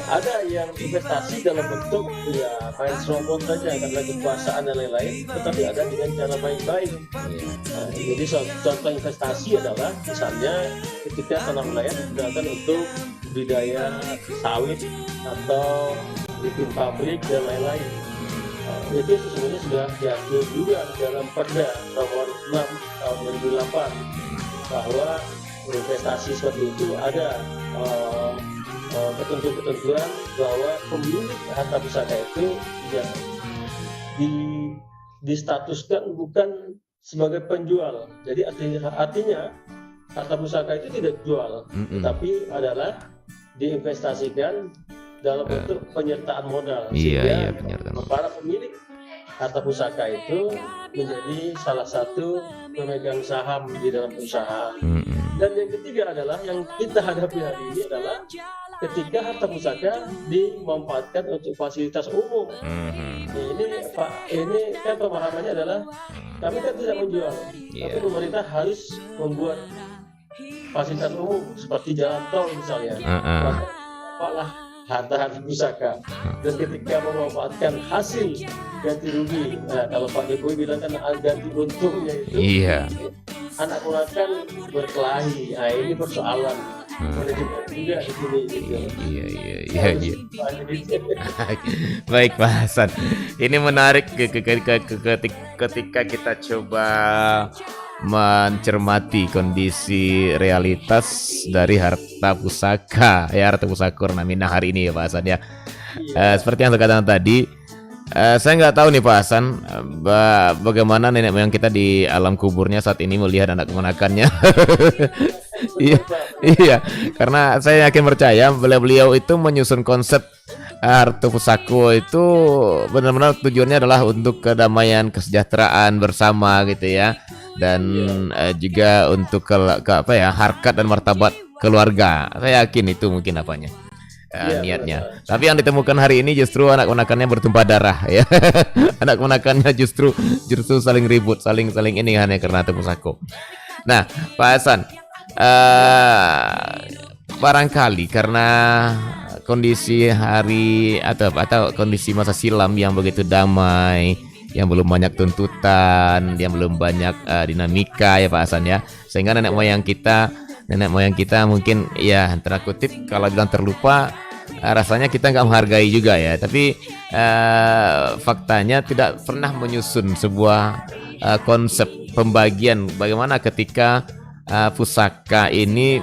Ada yang investasi dalam bentuk ya main serobot saja karena kekuasaan dan lain-lain, tetapi ada dengan cara baik-baik. Jadi contoh investasi adalah misalnya ketika tanah nelayan digunakan untuk budidaya sawit atau bikin pabrik dan lain-lain. Itu sesungguhnya sudah diatur juga dalam Perda Nomor 6 tahun 2008 bahwa investasi seperti itu ada ketentuan bahwa pemilik harta pusaka itu ya distatuskan bukan sebagai penjual. Jadi artinya harta pusaka itu tidak dijual, tapi adalah diinvestasikan dalam bentuk penyertaan modal, sehingga para pemilik harta pusaka itu menjadi salah satu pemegang saham di dalam perusahaan. Dan yang ketiga adalah yang kita hadapi hari ini adalah ketika harta pusaka dimanfaatkan untuk fasilitas umum. Ini kan pemahamannya adalah kami kan tidak menjual, tapi pemerintah harus membuat fasilitas umum seperti jalan tol misalnya. Maka apalah harta pusaka, dan ketika memanfaatkan hasil ganti rugi, nah kalau Pak Jokowi bilang kan ganti untungnya itu, anak ponakan berkelahi. Nah ini persoalan manajemen juga di sini gitu. Baik Pak Hasan, ini menarik ketika kita coba mencermati kondisi realitas dari harta pusaka Orna Minang hari ini ya Pak Hasan ya. Seperti yang saya katakan tadi, saya nggak tahu nih Pak Hasan, bagaimana nenek moyang kita di alam kuburnya saat ini melihat anak keponakannya. Iya, karena saya yakin percaya beliau itu menyusun konsep harta pusaka itu benar-benar tujuannya adalah untuk kedamaian, kesejahteraan bersama gitu ya, dan juga untuk harkat dan martabat keluarga. Saya yakin itu mungkin niatnya. Tapi yang ditemukan hari ini justru anak keponakannya bertumpah darah ya. Anak keponakannya justru saling ribut, saling ini hanya karena harta pusaka. Nah, Pak Hasan, barangkali karena kondisi hari atau kondisi masa silam yang begitu damai, yang belum banyak tuntutan, yang belum banyak dinamika ya Pak Hasan ya, sehingga nenek moyang kita mungkin ya antara kutip kalau bilang terlupa, rasanya kita nggak menghargai juga ya, tapi faktanya tidak pernah menyusun sebuah konsep pembagian bagaimana ketika pusaka ini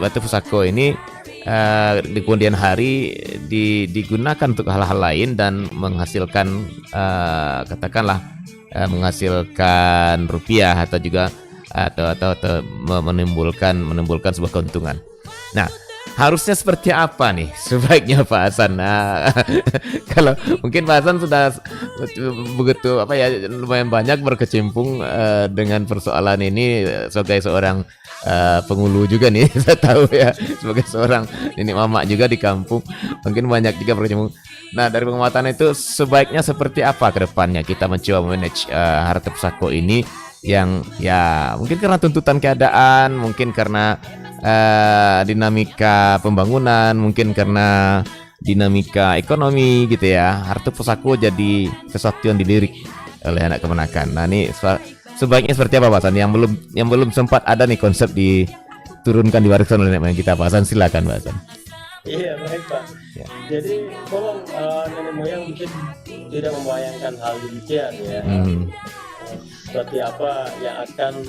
di kemudian hari digunakan untuk hal-hal lain dan menghasilkan menghasilkan rupiah atau juga atau menimbulkan sebuah keuntungan. Nah, harusnya seperti apa nih sebaiknya Pak Hasan? Nah, kalau mungkin Pak Hasan sudah begitu apa ya lumayan banyak berkecimpung dengan persoalan ini sebagai seorang penghulu juga nih, saya tahu ya sebagai seorang nenek mama juga di kampung, mungkin banyak juga berkecimpung. Nah, dari pengamatan itu sebaiknya seperti apa ke depannya kita mencoba manage harta pusako ini yang ya mungkin karena tuntutan keadaan, mungkin karena dinamika pembangunan, mungkin karena dinamika ekonomi gitu ya. Harta pusako jadi sesuatu yang dilirik oleh anak kemenakan. Nah, ini sebaiknya seperti apa Pak Hasan? Yang belum sempat ada nih konsep diturunkan diwariskan oleh nenek moyang kita. Pak Hasan silakan Pak Hasan. Iya, baik Pak. Ya. Jadi tolong nenek moyang mungkin tidak membayangkan hal demikian ya. Seperti apa yang akan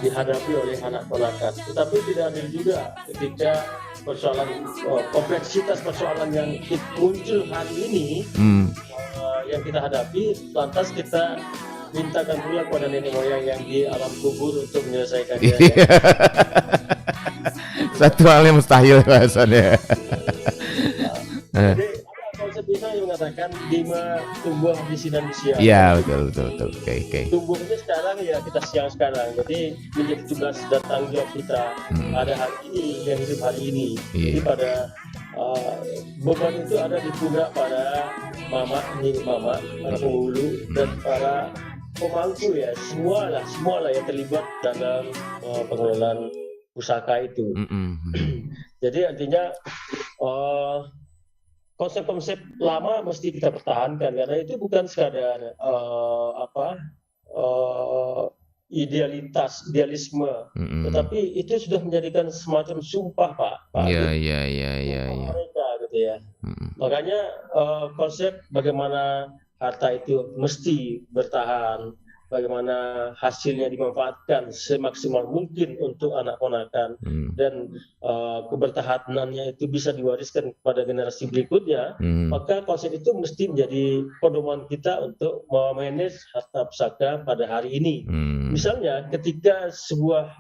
dihadapi oleh anak ponakan. Tetapi tidak adil juga ketika persoalan kompleksitas persoalan yang muncul hari ini yang kita hadapi, lantas kita mintakan pula kepada nenek moyang yang di alam kubur untuk menyelesaikannya. Ya. Satu hal yang mustahil Pak Hasan ya. Jadi ada konsep kita yang mengatakan 5 tumbuh di sinan siang. Iya betul. Oke. Tumbuhnya sekarang ya kita siang sekarang. Jadi menjadi tugas dan tanggung jawab kita pada hari ini yang hidup hari ini. Jadi pada beban itu ada di pundak para mama, para penghulu dan para pemangku ya. Semua lah yang terlibat dalam pengelolaan pusaka itu. Jadi artinya konsep-konsep lama mesti kita pertahankan karena itu bukan sekadar idealisme, tetapi itu sudah menjadikan semacam sumpah Pak. Iya. Mereka gitu ya. Makanya konsep bagaimana harta itu mesti bertahan, bagaimana hasilnya dimanfaatkan semaksimal mungkin untuk anak ponakan dan kebertahanannya itu bisa diwariskan kepada generasi berikutnya, maka konsep itu mesti menjadi pedoman kita untuk memanage harta pusaka pada hari ini. Misalnya ketika satu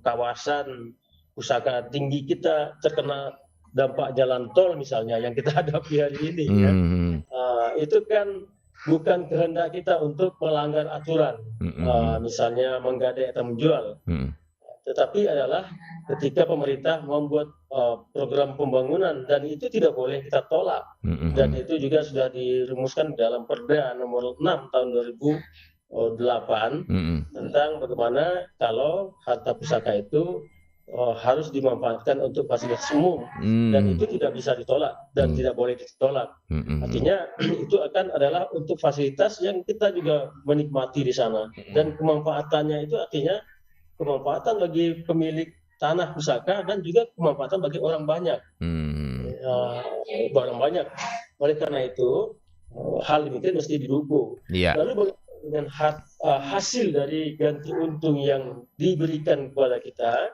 kawasan pusaka tinggi kita terkena dampak jalan tol misalnya yang kita hadapi hari ini ya. Itu kan bukan kehendak kita untuk melanggar aturan, misalnya menggadai atau menjual, tetapi adalah ketika pemerintah membuat program pembangunan dan itu tidak boleh kita tolak, dan itu juga sudah dirumuskan dalam Perda nomor 6 tahun 2008 tentang bagaimana kalau harta pusaka itu harus dimanfaatkan untuk fasilitas umum dan itu tidak bisa ditolak dan tidak boleh ditolak. Artinya itu akan adalah untuk fasilitas yang kita juga menikmati di sana dan kemanfaatannya itu artinya kemanfaatan bagi pemilik tanah pusaka dan juga kemanfaatan bagi orang banyak. Orang banyak. Oleh karena itu hal demikian mesti didukung. Lalu dengan hasil dari ganti untung yang diberikan kepada kita,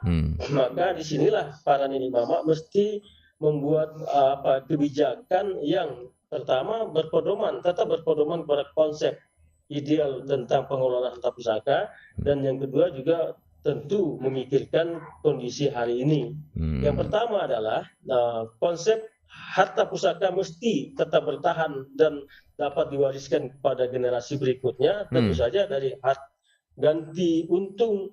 maka disinilah para nenek mama mesti membuat kebijakan yang pertama tetap berpedoman pada konsep ideal tentang pengelolaan harta pusaka, dan yang kedua juga tentu memikirkan kondisi hari ini. Yang pertama adalah konsep harta pusaka mesti tetap bertahan dan dapat diwariskan kepada generasi berikutnya, tentu saja dari ganti untung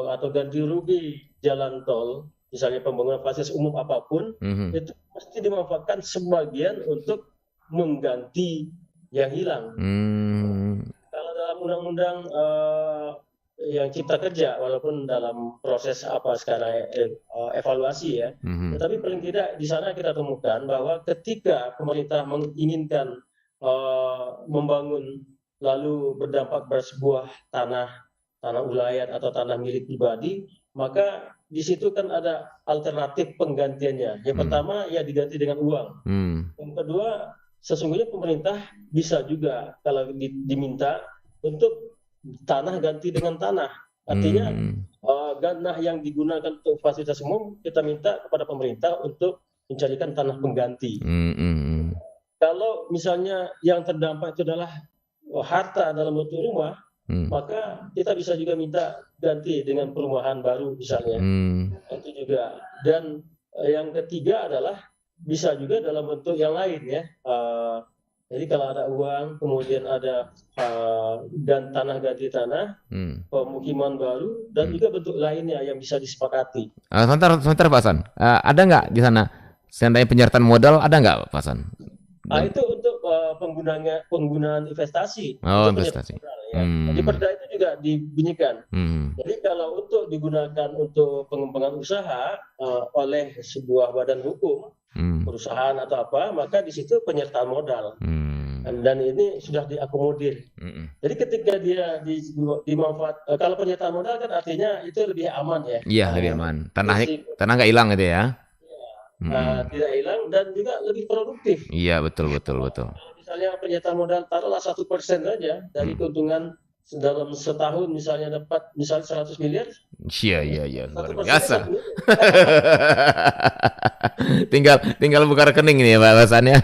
atau ganti rugi jalan tol, misalnya pembangunan fasilitas umum apapun, itu pasti dimanfaatkan sebagian untuk mengganti yang hilang. Kalau dalam undang-undang yang cipta kerja, walaupun dalam proses sekarang evaluasi ya, tetapi paling tidak di sana kita temukan bahwa ketika pemerintah menginginkan membangun lalu berdampak pada sebuah tanah ulayat atau tanah milik pribadi, maka di situ kan ada alternatif penggantiannya. Yang pertama ya diganti dengan uang. Yang kedua, sesungguhnya pemerintah bisa juga kalau diminta untuk tanah ganti dengan tanah. Artinya tanah yang digunakan untuk fasilitas umum kita minta kepada pemerintah untuk mencarikan tanah pengganti. Kalau misalnya yang terdampak itu adalah harta dalam bentuk rumah, maka kita bisa juga minta ganti dengan perumahan baru misalnya. Itu juga. Dan yang ketiga adalah bisa juga dalam bentuk yang lain ya. Jadi kalau ada uang, kemudian ada dan tanah ganti tanah, pemukiman baru, dan juga bentuk lainnya yang bisa disepakati. Sebentar Pak Hasan. Ada nggak di sana seandainya penyertaan modal, ada nggak Pak Hasan? Itu untuk penggunaan investasi. Oh, investasi. Modal, ya. Di Perda itu juga dibunyikan. Jadi kalau untuk digunakan untuk pengembangan usaha oleh sebuah badan hukum, perusahaan atau apa, maka di situ penyertaan modal. Dan ini sudah diakomodir. Jadi ketika dia dimanfaat, kalau penyertaan modal kan artinya itu lebih aman ya. Iya, lebih aman. Tanah nggak hilang gitu ya. Tidak hilang dan juga lebih produktif. Iya, betul. Misalnya penyertaan modal taruhlah 1% saja dari keuntungan dalam setahun misalnya dapat misalnya 100 miliar. Iya, luar biasa. tinggal buka rekening ini ya Pak Hasannya.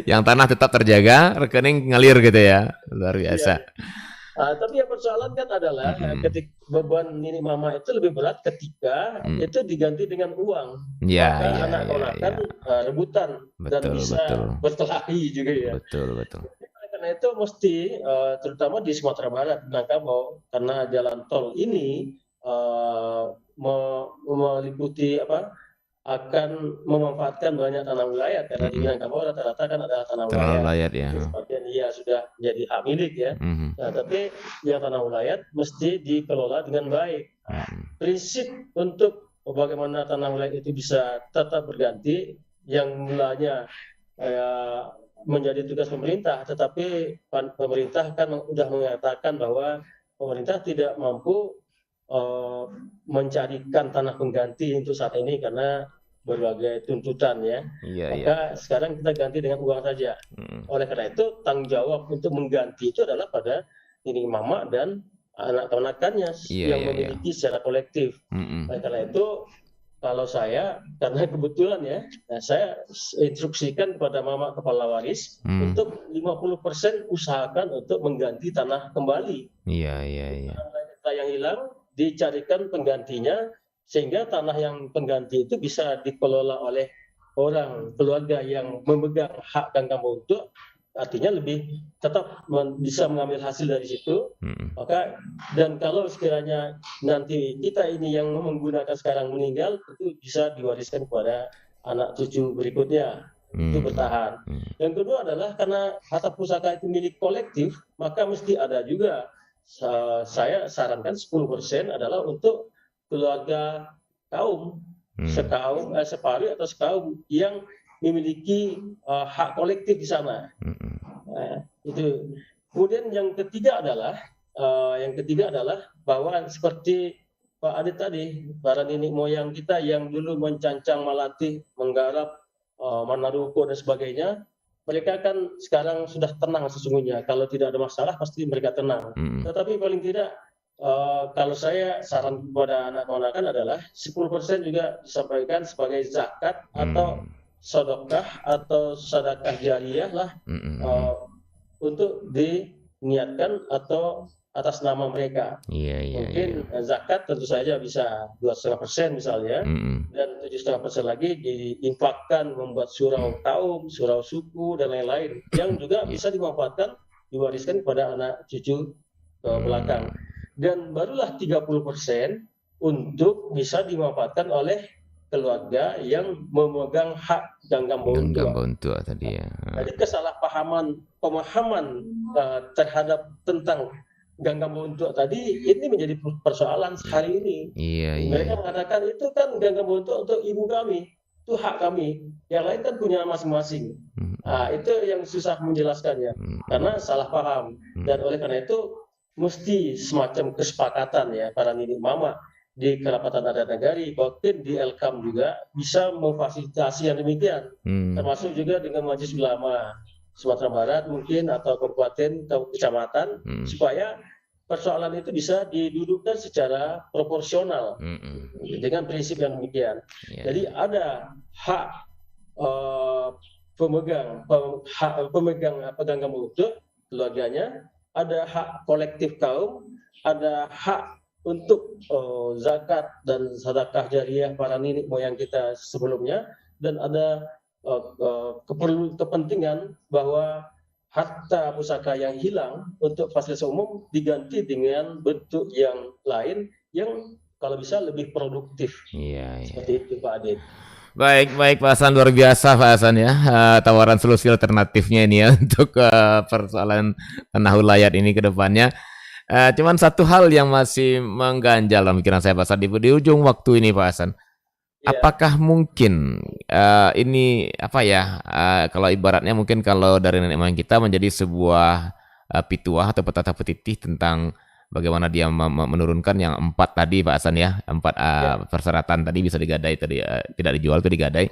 Yang tanah tetap terjaga, rekening ngalir gitu ya. Luar biasa. Tapi yang persoalan kan adalah ketika beban Nini Mama itu lebih berat ketika itu diganti dengan uang. Maka anak ponakan rebutan dan bisa berkelahi juga ya. Betul. Karena itu mesti terutama di Sumatera Barat, Minangkabau, karena jalan tol ini meliputi akan memanfaatkan banyak tanah wilayah karena di Minangkabau rata-rata kan ada tanah wilayah ya. Sebagian sudah jadi hak milik ya. Nah, tapi yang tanah wilayah mesti dikelola dengan baik. Prinsip untuk bagaimana tanah wilayah itu bisa tetap berganti yang mulanya menjadi tugas pemerintah, tetapi pemerintah kan sudah mengatakan bahwa pemerintah tidak mampu mencarikan tanah pengganti untuk saat ini karena berbagai tuntutan ya. Maka sekarang kita ganti dengan uang saja. Oleh karena itu tanggung jawab untuk mengganti itu adalah pada Nini Mama dan anak-anakannya yang memiliki secara kolektif. Oleh karena itu kalau saya, karena kebetulan ya, saya instruksikan kepada Mama Kepala Waris untuk 50% usahakan untuk mengganti tanah kembali. Tanah yang hilang dicarikan penggantinya sehingga tanah yang pengganti itu bisa dikelola oleh orang keluarga yang memegang hak ganggang untuk artinya lebih tetap bisa mengambil hasil dari situ. Maka dan kalau sekiranya nanti kita ini yang menggunakan sekarang meninggal itu bisa diwariskan kepada anak cucu berikutnya itu bertahan. Yang kedua adalah karena harta pusaka itu milik kolektif, maka mesti ada juga saya sarankan 10% adalah untuk keluarga kaum separuh atau sekaum yang memiliki hak kolektif di sana. Itu. Kemudian yang ketiga adalah bahwa seperti Pak Adit tadi, para nenek moyang kita yang dulu mencancang Malatih, menggarap Manaruko dan sebagainya, mereka kan sekarang sudah tenang sesungguhnya. Kalau tidak ada masalah pasti mereka tenang. Tetapi paling tidak kalau saya saran kepada anak-anakan adalah 10% juga disampaikan sebagai zakat atau sedekah atau sedekah jariyah lah untuk diniatkan atau atas nama mereka. Mungkin zakat tentu saja bisa 2,5% misalnya, dan 7,5% lagi diinfakkan membuat surau kaum, surau suku dan lain-lain yang juga bisa dimanfaatkan diwariskan kepada anak cucu ke belakang. Dan barulah 30% untuk bisa dimanfaatkan oleh keluarga yang memegang hak ganggang bontua tadi ya. Jadi pemahaman terhadap tentang ganggang bontua tadi ini menjadi persoalan hari ini. Mereka mengatakan itu kan ganggang bontua untuk ibu kami, itu hak kami. Yang lain kan punya masing-masing. Itu yang susah menjelaskannya karena salah paham. Dan oleh karena itu mesti semacam kesepakatan ya para nenek mama di Kerapatan Adat Nagari, bahkan di Elkam juga bisa memfasilitasi yang demikian, termasuk juga dengan Majelis Ulama Sumatera Barat mungkin atau kabupaten atau kecamatan, supaya persoalan itu bisa didudukkan secara proporsional dengan prinsip yang demikian. Jadi ada hak pemegang ganggang bontua keluarganya, ada hak kolektif kaum, ada hak untuk zakat dan sedekah jariah para nenek moyang kita sebelumnya, dan ada kepentingan bahwa harta pusaka yang hilang untuk fasilitas umum diganti dengan bentuk yang lain yang kalau bisa lebih produktif. Iya, Seperti itu Pak Adit. Baik, baik Pak Hasan, luar biasa Pak Hasan ya. Tawaran solusi alternatifnya ini ya untuk persoalan tanah ulayat ini ke depannya. Cuman satu hal yang masih mengganjal dalam pikiran saya Pak Hasan di ujung waktu ini Pak Hasan. Ya. Apakah mungkin ini apa ya? Kalau ibaratnya mungkin kalau dari nenek moyang kita menjadi sebuah pituah atau petata petitih tentang bagaimana dia menurunkan yang 4 tadi Pak Hasan ya, 4 persyaratan tadi bisa digadai tadi, tidak dijual itu digadai.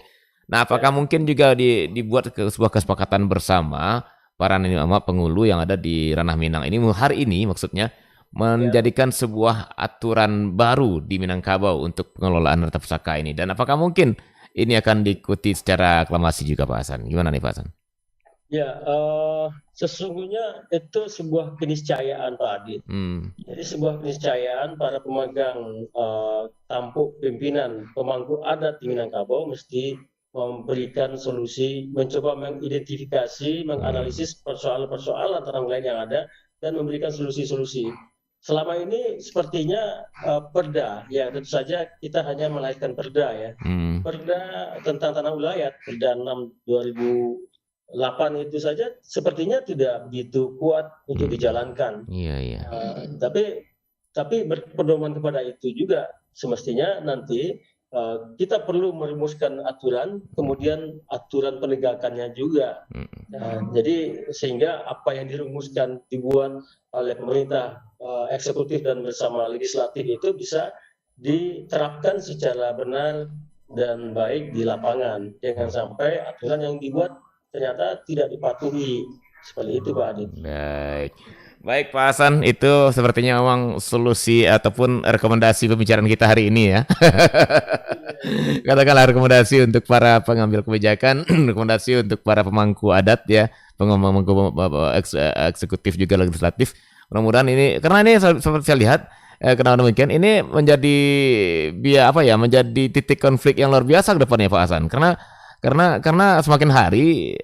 Nah, apakah mungkin juga dibuat sebuah kesepakatan bersama para nenek moyang penghulu yang ada di Ranah Minang ini hari ini maksudnya menjadikan sebuah aturan baru di Minangkabau untuk pengelolaan harta pusaka ini, dan apakah mungkin ini akan diikuti secara aklamasi juga Pak Hasan? Gimana nih Pak Hasan? Ya, sesungguhnya itu sebuah keniscayaan Pak Adit. Jadi sebuah keniscayaan para pemegang tampuk pimpinan pemangku adat di Minangkabau mesti memberikan solusi, mencoba mengidentifikasi, menganalisis persoalan-persoalan terang lain yang ada dan memberikan solusi-solusi. Selama ini sepertinya perda, ya tentu saja kita hanya melahirkan perda ya. Perda tentang tanah ulayat, Perda 6 2008 itu saja sepertinya tidak begitu kuat untuk dijalankan. Iya. Tapi berpedoman kepada itu juga semestinya nanti kita perlu merumuskan aturan, kemudian aturan penegakannya juga. Jadi sehingga apa yang dirumuskan dibuat oleh pemerintah eksekutif dan bersama legislatif itu bisa diterapkan secara benar dan baik di lapangan. Jangan sampai aturan yang dibuat ternyata tidak dipatuhi. Seperti itu Pak Adit. Baik Pak Hasan, itu sepertinya memang solusi ataupun rekomendasi pembicaraan kita hari ini ya. Katakanlah rekomendasi untuk para pengambil kebijakan, rekomendasi untuk para pemangku adat ya, pemangku eksekutif juga legislatif. Mudah-mudahan ini, karena ini seperti saya lihat, kenapa demikian, ini menjadi menjadi titik konflik yang luar biasa ke depannya Pak Hasan. Karena semakin hari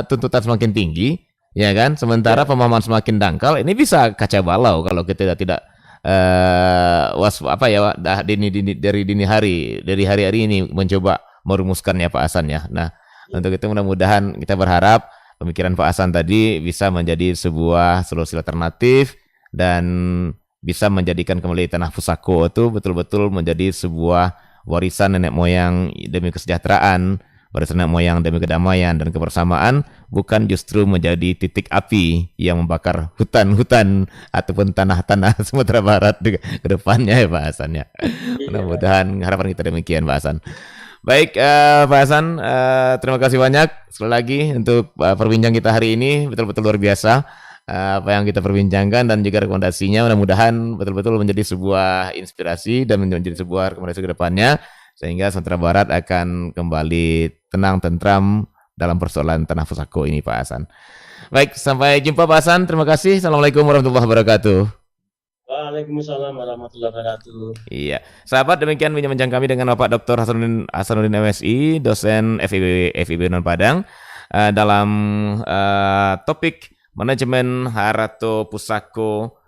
tuntutan semakin tinggi. Ya kan, sementara pemahaman semakin dangkal, ini bisa kacau balau kalau kita tidak dari dini hari, dari hari-hari ini mencoba merumuskannya Pak Hasan ya. Nah, untuk itu mudah-mudahan kita berharap pemikiran Pak Hasan tadi bisa menjadi sebuah solusi alternatif dan bisa menjadikan kembali tanah pusako itu betul-betul menjadi sebuah warisan nenek moyang demi kesejahteraan, warisan nenek moyang demi kedamaian dan kebersamaan, bukan justru menjadi titik api yang membakar hutan-hutan ataupun tanah-tanah Sumatera Barat ke depannya ya Pak Hasan ya. Mudah-mudahan harapan kita demikian Pak Hasan. Baik Pak Hasan, terima kasih banyak sekali lagi untuk perbincangan kita hari ini, betul-betul luar biasa apa yang kita perbincangkan dan juga rekomendasinya, mudah-mudahan betul-betul menjadi sebuah inspirasi dan menjadi sebuah rekomendasi ke depannya, sehingga Sumatera Barat akan kembali tenang, tentram dalam persoalan tanah pusako ini Pak Hasan. Baik, sampai jumpa Pak Hasan. Terima kasih. Assalamualaikum warahmatullahi wabarakatuh. Waalaikumsalam warahmatullahi wabarakatuh. Iya, sahabat, demikian bincang kami dengan Bapak Dr. Hasanuddin MSI, dosen FIB Unan Padang, dalam topik manajemen Harato Pusako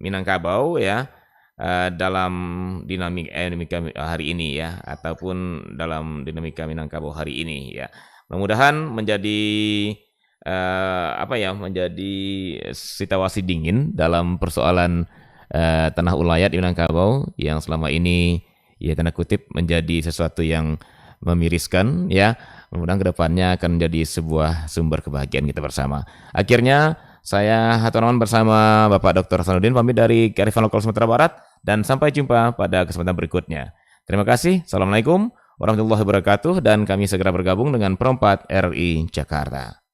Minangkabau ya. Dalam dinamika hari ini ya, ataupun dalam dinamika Minangkabau hari ini ya, mudah-mudahan menjadi menjadi situasi dingin dalam persoalan tanah ulayat di Minangkabau yang selama ini ya tanda kutip menjadi sesuatu yang memiriskan ya. Mudah-mudahan kedepannya akan menjadi sebuah sumber kebahagiaan kita bersama. Akhirnya saya Hatonawan bersama Bapak Dr. Hasanuddin pamit dari Kearifan Lokal Sumatera Barat, dan sampai jumpa pada kesempatan berikutnya. Terima kasih. Assalamualaikum warahmatullahi wabarakatuh, dan kami segera bergabung dengan Perempat RI Jakarta.